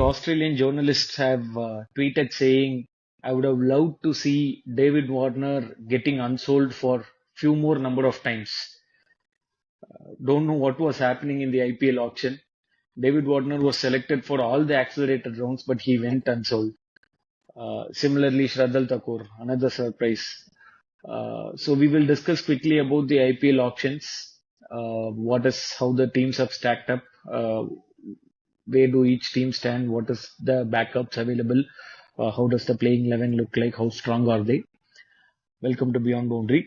Australian journalists have tweeted saying, I would have loved to see David Warner getting unsold for few more number of times. Don't know what was happening in the IPL auction. David Warner was selected for all the accelerated rounds, but he went unsold. Similarly, Shraddal Thakur, another surprise. So we will discuss quickly about the IPL auctions. How the teams have stacked up. Where do each team stand? What is the backups available? How does the playing 11 look like? How strong are they? Welcome to Beyond Boundary.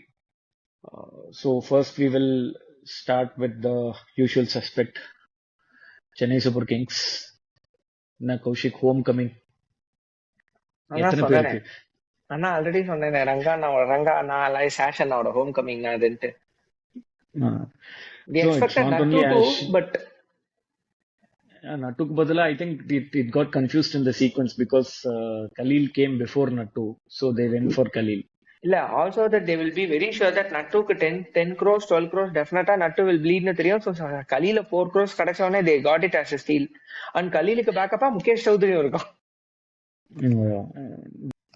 So first we will start with the usual suspect, Chennai Super Kings. Na Kaushik homecoming. அண்ணா எத்தனை சொன்னேனே பேருக்கு? அண்ணா already சொன்னேனே ரங்கா நான் சாஷ் அண்ணாவோட home coming நான் அதுன்ட்டு we So it's expected not Nattu only too, Ash. but Nattu Badala, I think it got confused in the sequence because Khalil came before Nattu, so they went for Khalil. இல்ல also that they will be very sure that நட்டுக்கு 10 crores 12 crores டெஃபினட்டா நட்டு will bleedனு தெரியும். So கலீல 4 crores கிடைச்சவனே they got it as a steal. And கலீலுக்கு பேக்கப்பா முகேஷ் சௌத்ரியும் இருக்கும்.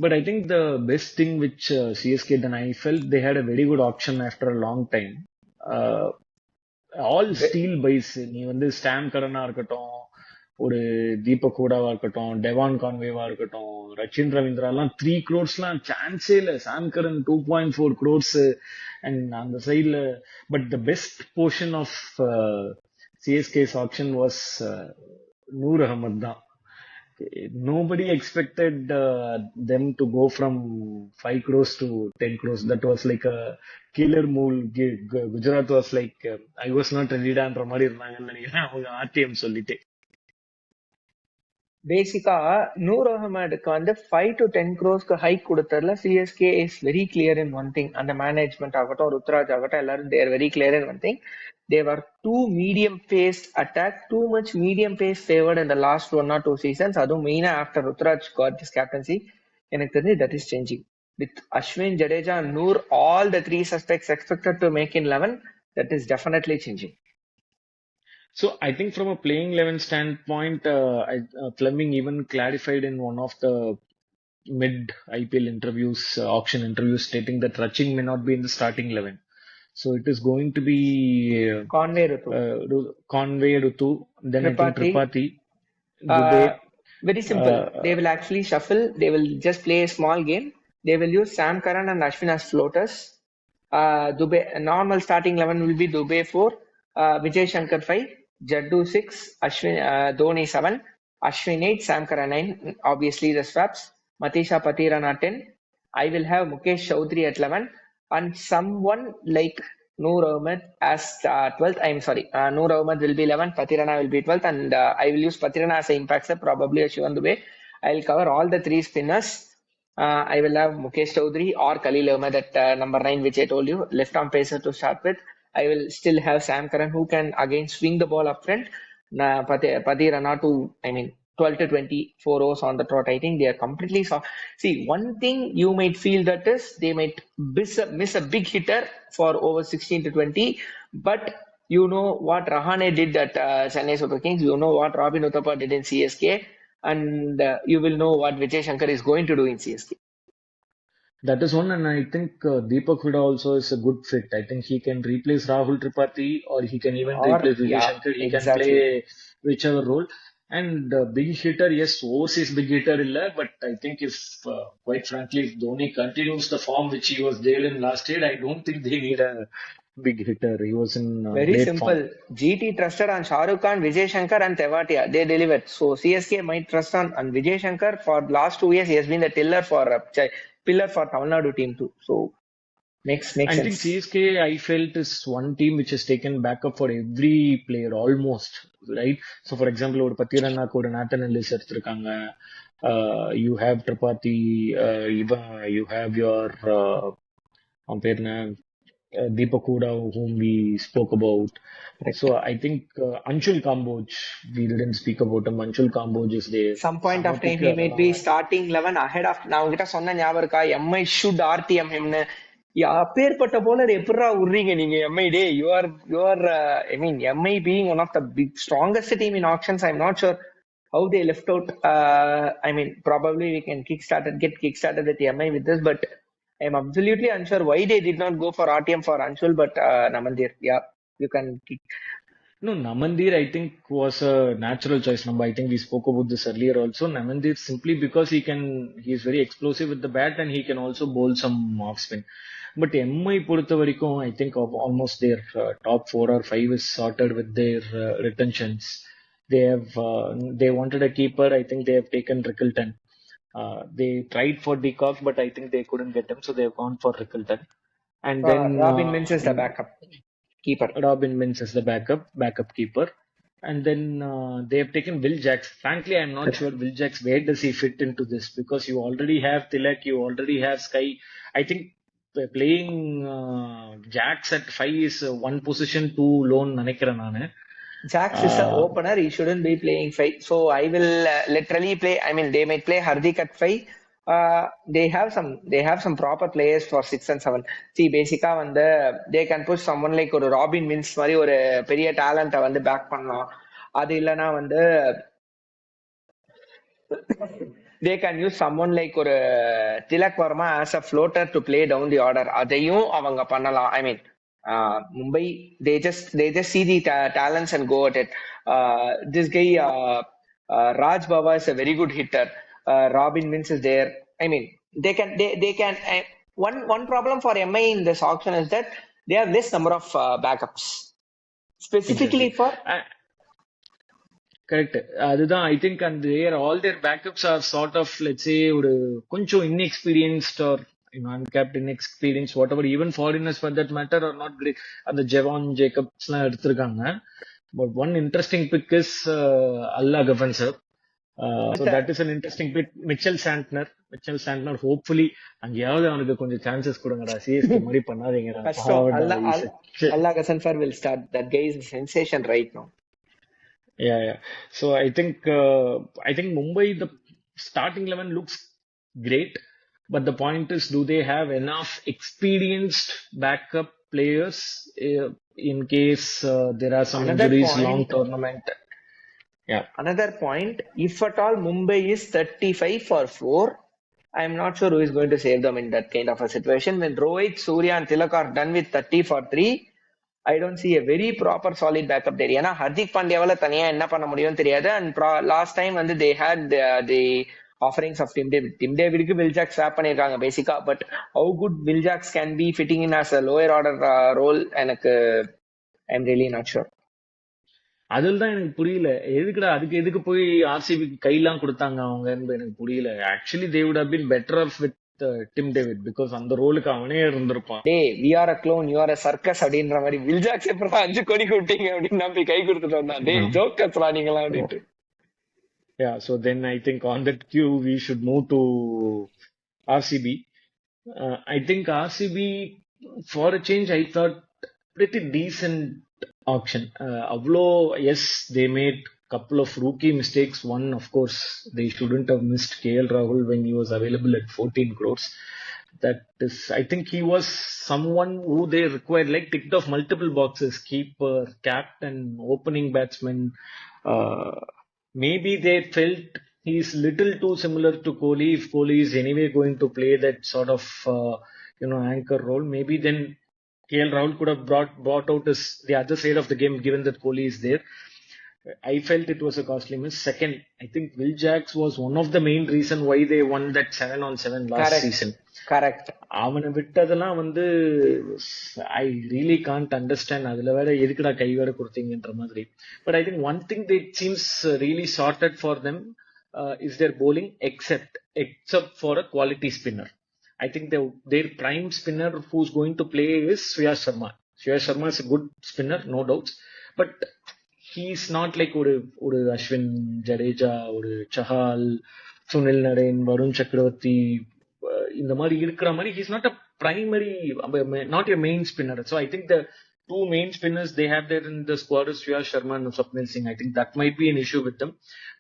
But I think the best thing which CSK done, I felt they had a very good auction after a long time. All steel buys. நீ வந்து ஸ்டாம் கரனா இருக்கட்டும், ஒரு தீபக் ஹூடாவா இருக்கட்டும், Devon கான்வேவா இருக்கட்டும், ரச்சின் ரவீந்திராலாம் 3 crores-லாம் சான்ஸே இல்லை. சாம் கரன் 2.4 crores அண்ட் அந்த சைட்ல. But the best portion of CSK's option was Noor Ahmad தான். Nobody expected them to go from 5 crores to 10 crores. That was like a killer move. Gujarat was like, I was not ready ன்ற மாதிரி இருந்தாங்கன்னு நினைக்கிறேன் அவங்க RTM சொல்லிட்டு. பேசிக்கா நூர் அகமதுக்கு வந்து 5 to 10 crores hike கொடுத்ததுல CSK is very clear in one thing. அந்த மேனேஜ்மெண்ட் ஆகட்டும், ருத்ராஜ் ஆகட்டும், எல்லாரும் they're very clear in one thing. They were too medium-paced attack, too much medium-pace favored in the last 1 or 2 seasons. அதுவும் மெயினா after Ruturaj got this captaincy, எனக்கு தெரிஞ்சு that is changing. With Ashwin, Jadeja, and Noor, all the 3 suspects expected to make in 11, that is definitely changing. So I think from a playing 11 standpoint, Fleming even clarified in one of the mid IPL interviews, auction interviews, stating that Raching may not be in the starting 11. So it is going to be Conway, Rutu, then I think Tripathi. very simple. They will actually shuffle. They will just play a small game. They will use Sam Curran and Ashwin as floaters. Dubey, normal starting 11 will be Dubey 4, Vijay Shankar 5, Jaddu 6, Ashwin, Dhoni 7, Ashwin 8, Sam Curran 9. Obviously the swaps. Matisha Patirana 10. I will have Mukesh Chaudhary at 11 and someone like Noor Ahmed as 12th. I'm sorry. Noor Ahmed will be 11th. Patirana will be 12th, and I will use Patirana as an impact sub, probably a Shivan Dubey. I'll cover all the 3 spinners. I will have Mukesh Chaudhary or Khalil Ahmed at number 9, which I told you, left arm pacer to start with. I will still have Sam Curran, who can again swing the ball up front. Patirana to, 12 to 24 overs on the trot. I think they are completely soft. See, one thing you might feel that is they might miss a big hitter for over 16 to 20, but you know what Rahane did at Chennai Super Kings, you know what Robin Uthappa did in CSK, and you will know what Vijay Shankar is going to do in CSK. That is one, and I think Deepak Huda also is a good fit. I think he can replace Rahul Tripathi, or he can even replace Vijay Shankar. He can play whichever role. And big hitter, yes, overseas big hitter illa, but I think if, quite frankly, if Dhoni continues the form which he was there in last year, I don't think they need a big hitter. He was in very simple form. GT trusted on Shah Rukh Khan, Vijay Shankar and Tewatia. They delivered. So CSK might trust on Vijay Shankar. For last 2 years, he has been the pillar for Tamil Nadu team too. So makes sense. I think CSK, I felt, is one team which has taken backup for every player almost, right? So for example, ஒரு பத்திரனாக்கு ஒரு Nathan Ellis எடுத்திருக்காங்க. You have Tripathi, you have your அவன் பேர் என்ன, Deepak Huda, whom we spoke about. Correct. So I think Anshul Kamboj, we didn't speak about him. Anshul Kamboj is there. Some point of time he may be starting 11 ahead of. நான் உங்ககிட்ட சொன்ன ஞாபகம் இருக்கா, MI should RTM him. அப்பேற்பட்ட bowler எப்படா விடுறீங்க நீங்க MI டே? Your MI being one of the big strongest team in auctions. I'm not sure how they left out. I mean, probably we can get kickstarted with MI with this, but I'm absolutely unsure why they did not go for RTM for Anshul, but Namandir, yeah, you can kick. No, Namandir, I think, was a natural choice number. I think we spoke about this earlier also. Namandir simply because he's very explosive with the bat and he can also bowl some off spin. But MI பொறுத்த வரைக்கும், I think of almost their top 4 or 5 is sorted with their retentions. They wanted a keeper. I think they have taken Rickleton. They tried for Decock, but I think they couldn't get him, so they have gone for Rickleton. And then Robin Mins is the backup keeper. Robin Mins as the backup keeper. And then they have taken Will Jacks. Frankly, I'm not sure Will Jacks, where does he fit into this? Because you already have Tilak, you already have Sky. I think playing Jacks at 5 is one position too lone, நினைக்கிறேன் நானு. Jax is an opener. He shouldn't be playing 5. So I will literally play. I mean, they might play Hardik at 5. They have some proper players for 6 and 7. See, basically, they can push someone like ஒரு Robin Mins மாதிரி ஒரு பெரிய டேலண்ட்டை back பண்ணலாம். அது இல்லைன்னா they can use someone like ஒரு Tilak Verma as a floater to play down the order. அதையும் அவங்க பண்ணலாம். I mean, Mumbai, they just see the talents and go at it. This guy, Raj Baba is a very good hitter. Robin Mins is there. I mean, they can. One problem for MI in this auction is that they have less number of backups, specifically Exactly. for. Correct. அதுதான் I think and all their backups are sort of, let's say, ஒரு கொஞ்சம் inexperienced or uncapped, inexperienced, whatever. Even foreigners for that matter are not great. அந்த Javon Jacobs எல்லாம் எடுத்திருக்காங்க. But one interesting pick is Allah Gavan sir. So that is an interesting pick. Mitchell Santner, hopefully அங்கேயாவது அவனுக்கு கொஞ்சம் chances கொடுங்கடா. CSK மாதிரி பண்ணாதீங்கடா. Allah Gavan sir will start. That guy is a sensation right now. Yeah. So I think Mumbai, the starting 11 looks great, but the point is, do they have enough experienced backup players in case there are some injuries, long tournament? Yeah. Another point, if at all Mumbai is 35 for 4, I'm not sure who is going to save them in that kind of a situation. When Rohit, Surya and Tilak are done with 30 for 3, I don't see a very proper solid backup there. ஏன்னா ஹர்திக் பாண்டியாவால தனியா என்ன பண்ண முடியும்னு தெரியாது. And last time they had the offerings of Tim David. Tim Davidக்கு Will Jacks swap பண்ணிருக்காங்க பேசிக்கா. But how good Will Jacks can be fitting in as a lower order role, எனக்கு I'm really not sure. அதில் தான் எனக்கு புரியல, எதுக்கு போய் ஆர்சிபிக்கு கையெல்லாம் கொடுத்தாங்க அவங்க, எனக்கு புரியல. Actually they would have been better off with Tim David because அந்த ரோலுக்கு அவனே இருந்திருப்பான். டேய், we are a clone, you are a circus அப்படின்ற மாதிரி Will Jacks எப்பறம் 5 கோடி கொடுத்தீங்க அப்படின்னு நம்பி கை கொடுத்துட்டு வந்தான். டேய், ஜோக்கர்ஸ்ரா நீங்களா அப்படின்ட்டு. Yeah, so then I think on that cue we should move to RCB. I think RCB, for a change, I thought pretty decent auction. Yes, they made couple of rookie mistakes. One, of course, they shouldn't have missed KL Rahul when he was available at 14 crores. That is, I think he was someone who they required, like ticked off multiple boxes: keeper, captain, opening batsman. Maybe they felt he's little too similar to Kohli. If Kohli is anyway going to play that sort of anchor role, maybe then KL Rahul could have brought out the other side of the game, given that Kohli is there. I felt it was a costly miss. Second, I think Will Jacks was one of the main reason why they won that 7-on-7 last season. Correct. அவனை விட்டதெல்லாம் I really can't understand. அதுல வேற எதுக்குடா கை வேற கொடுத்தீங்கன்ற மாதிரி. But I think one thing that seems really sorted for them is their bowling, except for a quality spinner. I think their prime spinner who's going to play is Shreyas Sharma. Shreyas Sharma is a good spinner, no doubts. But he's not like ஒரு அஸ்வின், ஜடேஜா, ஒரு சஹால், சுனில் நரேன், வருண் சக்கரவர்த்தி, இந்த மாதிரி இருக்கிற மாதிரி. He's not a primary, not a main spinner. So I think the two main spinners they have there in the squad is Shreyas Sharma and Swapnil Singh. I think that might be an issue with them.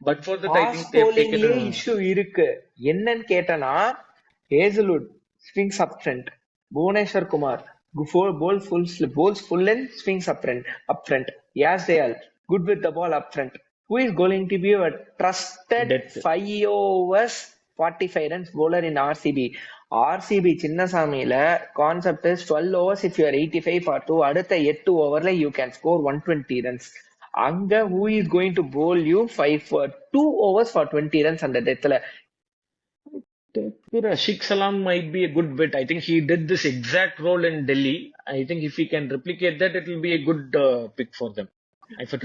But for that, I think they've taken a issue இருக்கு. என்னன்னு கேட்டனா, Hazelwood swings up front, Bhuvneshwar Kumar bowls full length, swings up front. Yes, they are good with the ball up front. who is going to be a trusted Death. 5 overs 45 runs bowler in RCB? RCB சின்னசாமியில concept is 12 overs if you are 85 for 2. அடுத்த 8 ஓவர்ல you can score 120 runs. அங்க who is going to bowl you 5 for 2 overs for 20 runs அந்த டெத்ல? Rashik Salam might be a good bet. I think he did this exact role in Delhi. I think if he can replicate that, it will be a good pick for them. I feel,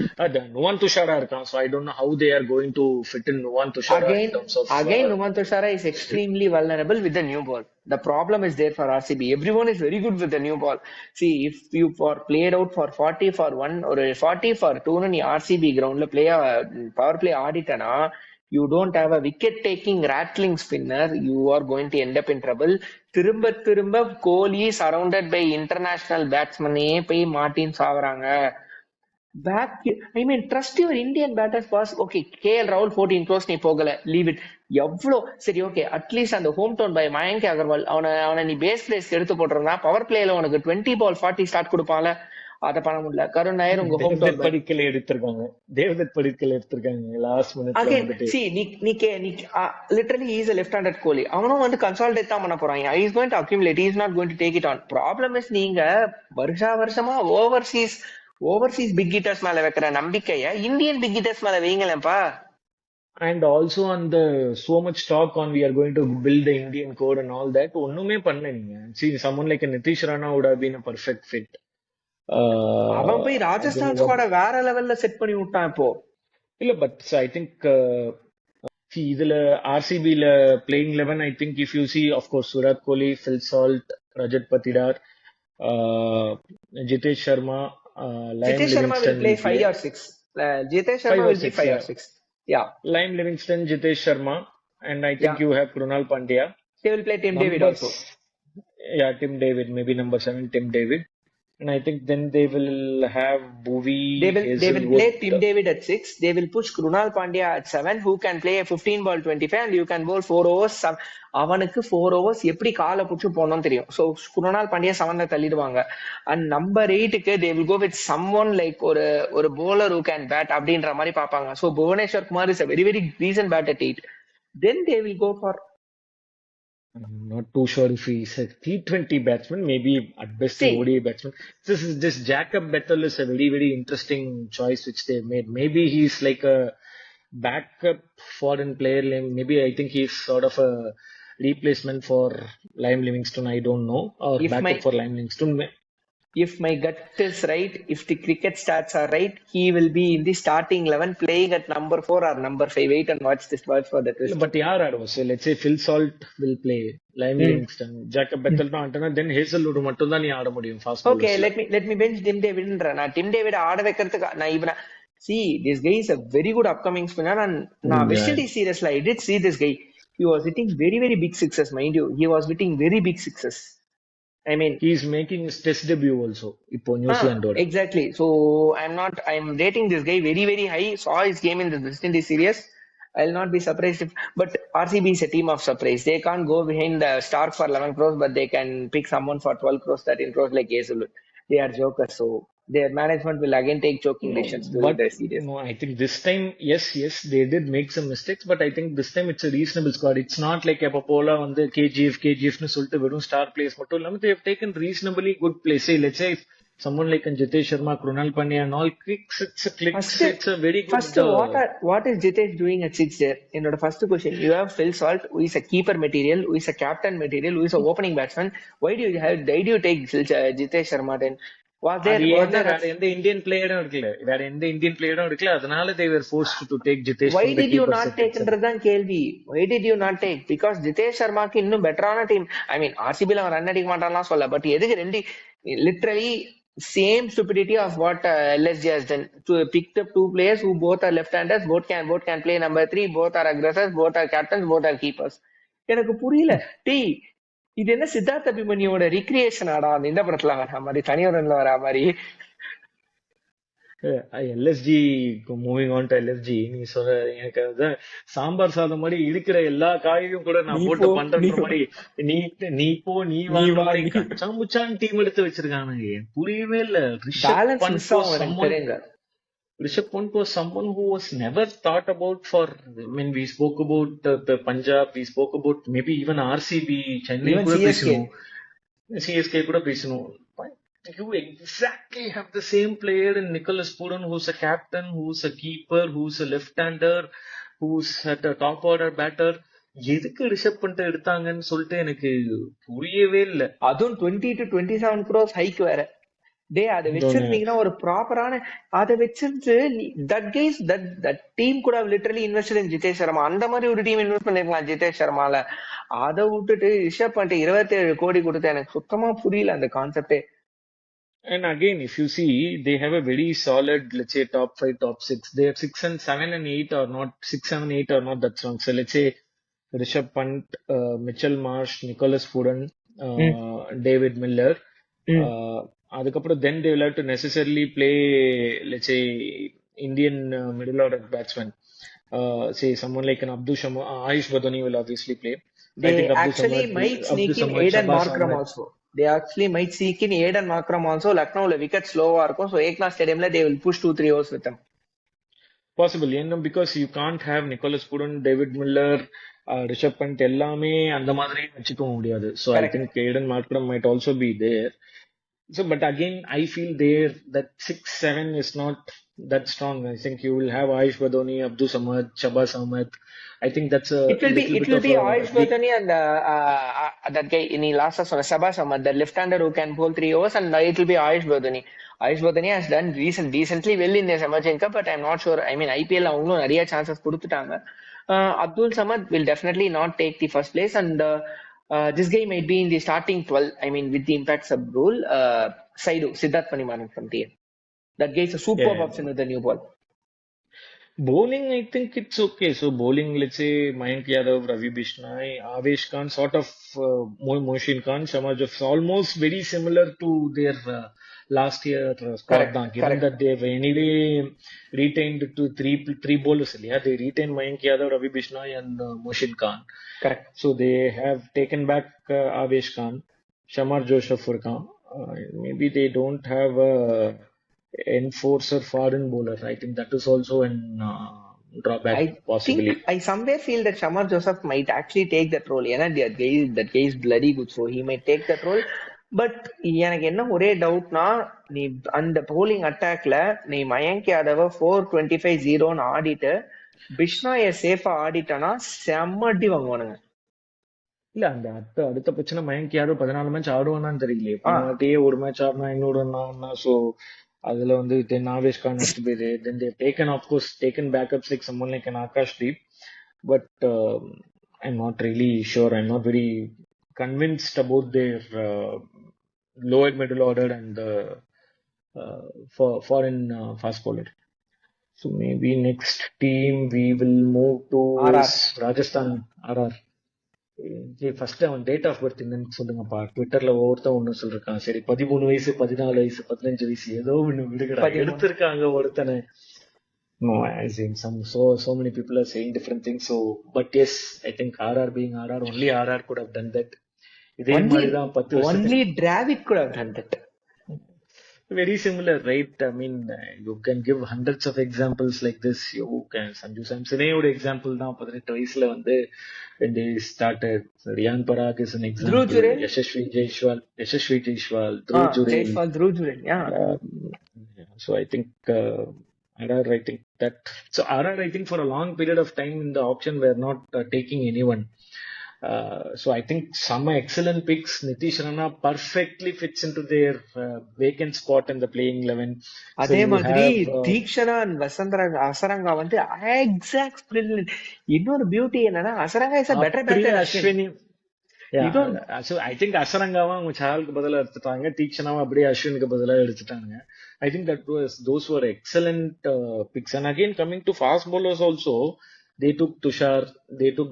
Nuwan Tushara irukkan, so I don't know how they are going to fit in Nuwan Tushara in terms of. Again, Nuwan Tushara is extremely vulnerable with the new ball. The problem is there for RCB. Everyone is very good with the new ball. See, if you for played out for 40 for 1 or 40 for 2 in RCB ground, play a power play ஆடிட்டனா, you don't have a wicket taking rattling spinner, you are going to end up in trouble. திரும்ப கோலி surrounded by international batsmen போய் மாட்டின் சாவறாங்க. Back, I mean, trust your Indian batters boss. Okay, KL Rahul 14 crores நீ போகல, leave it. எவ்வளோ சரி, okay, at least அந்த hometown by Mayank Agarwal அவனை நீ பேஸ் பிளேஸ் எடுத்து போட்டிருந்தா பவர் பிளேல உனக்கு 20 பால் 40 ஸ்டார்ட் கொடுப்பான்ல, அதை பண்ண முடியல. கருண் நாயர் உங்க ஹோம் டவுன் படிக்கல எடுத்திருக்காங்க, தேவதத் படிக்கல எடுத்திருக்காங்க லாஸ்ட் மினிட்ல வந்துட்டு. see நீ literally he is a left handed கோலி, அவனும் வந்து கன்சால்டேட் தான் பண்ண போறாங்க. he is going to accumulate, he is not going to take it on. problem is நீங்க வருஷமா ஓவர்சீஸ் பிக் ஹிட்டர்ஸ் மேல வைக்கிற நம்பிக்கைய இந்தியன் பிக் ஹிட்டர்ஸ் மேல வைங்களேன்ப்பா. And also on the so much talk on we are going to build the Indian code and all that, ஒண்ணுமே பண்ணல நீங்க. See, someone like Nitish Rana would have been a perfect fit. அவன் போய் ராஜஸ்தான் ஸ்குவாட வேற லெவல்ல set பண்ணி விட்டான் இப்போ. இல்ல, but I think see இதுல RCB ல playing 11, I think if you see, of course, Virat Kohli, Phil Salt, Rajat Patidar, Jitesh Sharma, Jitesh Sharma will play 5 or 6. Jitesh Sharma will be 5 or 6. Yeah. Lime Livingston, Jitesh Sharma, and I think you have Krunal Pandya. They will play Tim David also. Yeah, Tim David, maybe number 7, Tim David. And I think then they will have Bhuvi. They will play Tim David at 6. They will push Krunal Pandya at 7, who can play a 15 ball 25, and you can bowl 4 overs. அவனுக்கு 4 overs எப்படி காலை புடிச்சு போனோம்னு தெரியும். So Krunal Pandya 7ல தள்ளிடுவாங்க. And number 8க்கு they will go with someone like ஒரு bowler who can bat அப்படின்ற மாதிரி பாப்பாங்க. So Bhuvaneshwar Kumar is a very very decent bat at 8. Then they will go for. I'm not too sure if he's a T20 batsman, maybe at best an ODI batsman. This Jacob Bethel is a very, very interesting choice which they've made. Maybe he's like a backup foreign player. Maybe I think he's sort of a replacement for Lime Livingston, I don't know. Or backup for Lime Livingston. If my gut is right, if the cricket stats are right, he will be in the starting 11 playing at number 4 or number 5. Wait and watch this watch for the twist. But yaar, so let's say Phil Salt will play, Lime Livingston, Jacob Bethel then Hazelwood mattum dhaan nee aada mudiyum fast bowlers. Okay, let me bench Tim David na Tim David aada vekkradhukku na ivana. See, this guy is a very good upcoming spinner, and na West Indies series la I did see this guy. He was hitting very very big sixes, mind you. He was hitting very big sixes. I mean, he's making his test debut also ipo New Zealand. Exactly. So I'm rating this guy very very high. Saw his game in the West Indies series. I'll not be surprised if, but RCB is a team of surprise. They can't go behind the Stark for 11 crores, but they can pick someone for 12 crores, 13 crores like Hazelwood. They are jokers, so their management will again take choking decisions during the series. No, I think this time, yes, they did make some mistakes, but I think this time it's a reasonable squad. It's not like Epapola on the KGF nu solittu verum star players mattum illama they have taken reasonably good plays. Say, let's say if someone like Jitesh Sharma, Krunal Pandya and all clicks, it's a very good. First, what is Jitesh doing at 6 there? என்னோட first question, you have Phil Salt, who is a keeper material, who is a captain material, who is a opening batsman. Why do you take Jitesh Sharma then? வேற எந்த Indian பிளேயரும் எடுக்கல, அதனால they were forced to take Jitesh. Why did you not take என்றதான் கேள்வி. Why did you not take? Because Jitesh Sharmaக்கு இன்னும் பெட்டரான team. I mean, RCB ல அவன் run அடிக்க மாட்டான்லாம் சொல்ல, பட் எதுக்கு ரெண்டு literally same stupidity of what LSG has done to picked up 2 players who both are left-handers, both can play number 3, both are aggressors, both are captains, both are keepers. எனக்கு புரியல. இது என்ன Siddharth அபிமன்யோட recreation ஆடா இந்த படத்துல வர மாதிரி, தனியொருல வர மாதிரி. LSG, moving on to LSG, நீ சொல்ற எனக்கு சாம்பார் சாதம் மாதிரி இருக்கிற எல்லா காயையும் கூட நான் போட்டு பண்ற மாதிரி நீ போ நீ கச்சாமுச்சான் டீம் எடுத்து வச்சிருக்கானுங்க. புரியவே இல்ல. Rishabh Pant was someone who was never thought about for. I mean, we spoke about the Punjab, we spoke about maybe even RCB, Chennai Even கூட CSK. பேசணும், CSK கூட பேசணும். But you exactly have the same player in Nicholas Puran, who's a captain, who's a keeper, who's a left-hander, who's at a top order batter. எதுக்கு ரிஷப் பண்ட் எடுத்தாங்கன்னு சொல்லிட்டு எனக்கு புரியவே இல்லை. அதுவும் 20 to 27 crores ஹைக் வேற. டே அதை வச்சிருந்தீங்கன்னா ஒரு ப்ராப்பரான அதை வச்சிருந்து தட் கைஸ் தட் டீம் கூட literally invested in Jitesh Sharma. அந்த மாதிரி ஒரு டீம் இன்வெஸ்ட் பண்ணிருக்கலாம் ஜிதேஷ் சர்மால. அதை விட்டுட்டு ரிஷப் பண்ணிட்டு 27 கோடி கொடுத்து எனக்கு சுத்தமா புரியல அந்த கான்செப்டே. And again, if you see, they have a very solid, let's say, top 5, top 6. They have 6 and 7 and 8 or not, 6, 7, 8 or not that strong. So let's say Rishabh Pant, Mitchell Marsh, Nicholas Puran, David Miller. அதுக்கப்புறம் then they will have to necessarily play, let's say, Indian middle order batsman. Say someone like an Abdul Shama, Ayush Badoni will obviously play. I They think actually might sneak in Aiden Markram also. They actually might sneak in Aiden Markram also. Lucknowல wicket slow-ஆ இருக்கும். So Eknath Stadiumல they will push 2-3 overs with them. Possible, because you can't have Nicholas Puran, David Miller, Rishabh Pant எல்லாமே அந்த மாதிரி வச்சுக்க முடியாது. So I think Aiden Markram might also be there. So, but again, I feel there that 6-7 is not that strong. I think you will have Ayush Badoni, Abdul Samad, Shabazz Ahmed. I think that's a It will be Ayush Badoni and that guy in last on Shabazz Ahmed, the left-hander who can bowl 3 overs, and it will be Ayush Badoni. Ayush Badoni has done decently well in this emerging cup, but I'm not sure. I mean, IPL அவங்களும் நிறைய chances கொடுத்துட்டாங்க. Abdul Samad will definitely not take the first place, and this guy might be in the starting 12. I mean, with the impact sub rule, Saidu, Siddharth Panimaran from TN. That guy is a superb option with the new ball. Bowling, I think it's okay. So bowling, let's say Mayank Yadav, Ravi Bishnoi, Avesh Khan, sort of Mohsin Khan, Shamaj of almost very similar to their last year squad. Given that they have anyway retained to three bowlers, yeah, they retained Mayank Yadav, Ravi Bishnoi, and Mohsin Khan. Correct. So they have taken back Avesh Khan, Shamar Joseph Khan. Maybe they don't have a enforcer foreign bowler. I think that is also an drawback, possibly. I somewhere feel that Shamar Joseph might actually take that role. That guy is bloody good, so he might take that role. But எனக்கு என்ன ஒரே டவுட்னா, நீ அந்த polling அட்டாக்ல நீ மயங்க் யாதவ 4-25-0 ஆடிட்டு பிஷ்னாய சேஃபா ஆடிட்டானா செம்ம அடி வாங்குவானுங்க. இல்ல அந்த அடுத்த பிரச்சனை மயங்க் யாதவ் 14 மேட்ச் ஆடுவானான்னு தெரியல. போனவாட்டியே ஒரு மேட்ச் ஆடினா இன்னொரு ஆடினா. ஸோ அதுல வந்து then Avesh Khan has to be there. Then they've taken, of course, backups like someone like an Akashdeep. But I'm not really sure. I'm not very convinced about their lower middle order and for foreign fast bowler. So maybe next team we will move to Rajasthan RR. First அவன் date of birth என்னன்னு சொல்லுங்கப்பா. ட்விட்டர்ல ஒவ்வொருத்தன் ஒண்ணு சொல்றான். சரி 13 வயசு 14 வயசு 15 வயசு ஏதோ ஒண்ணு விடுகடா எடுத்திருக்காங்க ஒருத்தனை. No, I think so many people are saying different things. So, but yes, I think RR being RR, only RR could have done that. இதே மாதிரி தான் 10 வருஷத்துக்கு only Dravid could have done that. Very similar, right? I mean, you can give hundreds of examples like this. You can Sanju Samsone ஒரு example தான் 18 வயசுல வந்து when they started. Riyan Parag is an example. Yashasvi Jaiswal, Dhruv Jurel. Yeah. So I think RR, I think that. So RR, I think for a long period of time in the auction were not taking anyone. So I think some excellent picks. Nitish Rana perfectly fits into their vacant spot in the playing 11. அதே மாதிரி Theekshana Azarenka வந்து exact brilliant. இன்னொரு beauty என்னன்னா Azarenka is a better batter Ashwini. So I think அசரங்காவும் அவங்க சாலுக்கு பதிலா எடுத்துட்டாங்க. தீக்ஷனாவும் அப்படியே அஸ்வினுக்கு பதிலா எடுத்துட்டாங்க. I think those were excellent picks. And again, coming to fast bowlers also, they took Tushar, they took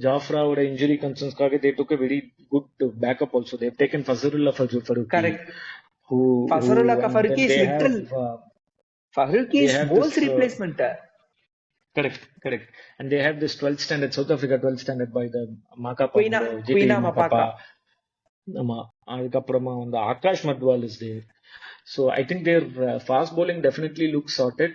Jafra would injury concerns. They took a very good backup also. They've taken Fazlullah Farooqi. Correct. Fazlullah Farooqi is literal. Farooqi is bowls replacement. Correct. And they have this 12th standard, South Africa 12th standard by the Makapa. Queen Mapapa. ஆமா. அதுக்கப்புறமா வந்து Akash Madhwal is there. So I think their fast bowling definitely looks sorted.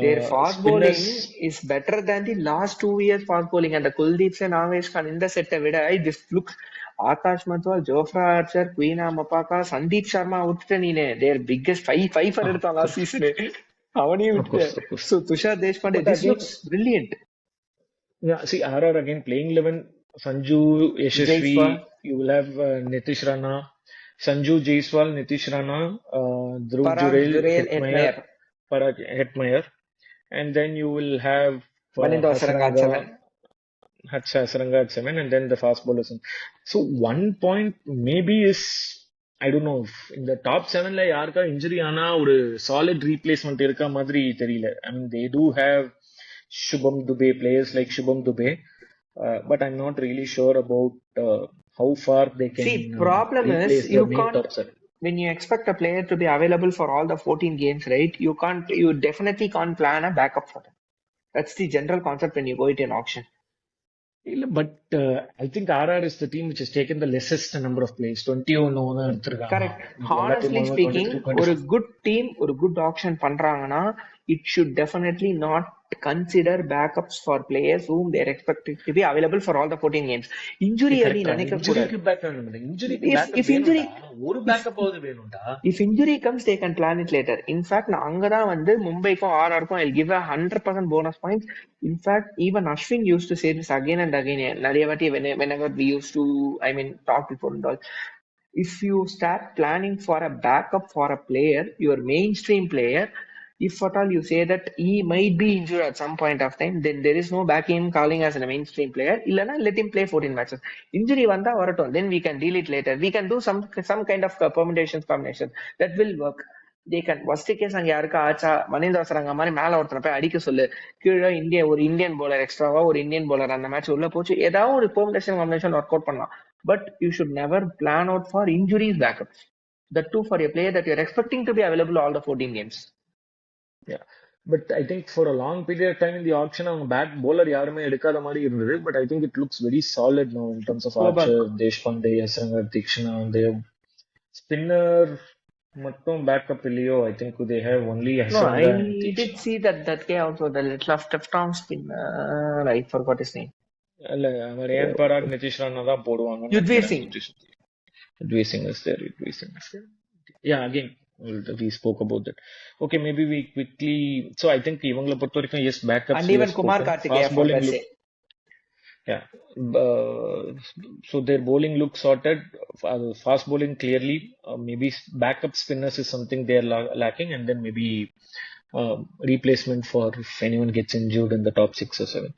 Their fast Spinners, bowling is better than the last 2 years fast bowling. And the Kuldeep and Avesh Khan in the set vida, this looks Akash Mathwal, Jofra Archer, Queen Mapaka, Sandeep Sharma outstanding. Their biggest five for it of last course, season. How many of course, of course. so Tushar Deshpande, But this again, looks brilliant. yeah, see RR again playing 11. Sanju Jaiswal, Yashasvi, you will have Nitish Rana, Sanju Jaiswal, Nitish Rana, Dhruv Parag, Jurel, Jurel, Hetmeyer, Etmayer, Parag Hetmeyer, and then you will have Manindo Sarangat Hasranga 7. Saranga at 7, and then the fast bowlers. So 1 point maybe is, I don't know, if in the top 7 ல யாருக்கா injury ஆனா ஒரு solid replacement இருக்க மாதிரி தெரியல. I mean they do have Shubham Dubey, players like Shubham Dubey, but I'm not really sure about how far they can See, problem is replace the you main can't top 7. when you expect a player to be available for all the 14 games, right? You definitely can't plan a backup for them. That's the general concept when you go into an auction. இல்ல, but I think RR is the team which has taken the least number of players. 21 over தான் எடுத்திருக்காங்க. Correct. எல்லா Honestly டீமும் speaking, 23, ஒரு 24. good team, ஒரு good auction பண்றாங்கன்னா, it should definitely not consider backups for players whom they're expected to be available for all the 14 games. Injury நீ கரெக்டா, நினைக்க கூடாது. இன்ஜுரிக்கு பேக் வேணும். இன்ஜுரிக்கு If பேக்கப் if injury வேணும்டா. ஒரு if பேக்கப்பாவது வேணும்டா. if injury comes, they can plan it later. In fact, நான் அங்கதான் வந்து மும்பைக்கும் ஆர்ஆருக்கும் I'll give a 100% bonus points. In fact, even Ashwin used to say this again and again. நிறைய வாட்டி whenever we used to, I mean, talk before and all. If you start planning for a backup for a player, your mainstream player, if at all you say that he might be injured at some point of time, then there is no back him calling as a mainstream player. Illana, let him play 14 matches. Injury vanda varatum, then we can deal it later. We can do some kind of permutations, combinations that will work. They can worst case அங்க யாருக்கா ஆச்சா மணிந்தாசரங்க மாதிரி மேல ஒருத்தனை போய் அடிக்க சொல்லு கீழே ஒரு இந்தியன் bowler எக்ஸ்ட்ராவா ஒரு இந்தியன் bowler அந்த மேட்ச் உள்ள போச்சு ஏதாவது ஒரு பெர்முடேஷன் காம்பினேஷன் ஒர்க் அவுட் பண்ணலாம். But you should never plan out for injuries backups. That too for a player that you're expecting to be available all the 14 games. Yeah. But I think for a long period of time in the auction, அவங்க bad bowler யாருமே எடுக்காத மாதிரி இருந்தது. But I think it looks very solid now in terms of Sobak. Archer, Deshpande, Asrangar, Tikshana. They have spinner மட்டும் backup இல்லையோ. I think they have only No, I Asranga and did Tikshana. see that guy also, the left arm spinner. I forgot his name. இல்ல, அவர் ஏன் பராக் நிதிஷ் ராணா தான் போடுவாங்கன்னு Yudhvir நினைக்கிறேன். Singh. Udvi Singh is there. Udvi Singh is there. Yeah, again, we spoke about that. Okay, maybe we quickly. So I think இவங்கள பொறுத்த வரைக்கும் yes, backups And we even have Kumar spoken. Kartikeya Fast for bowling per look, se. yeah. So their bowling looks sorted. Fast bowling clearly. Maybe backup spinners is something they are lacking, and then maybe replacement for if anyone gets injured in the top 6 or 7.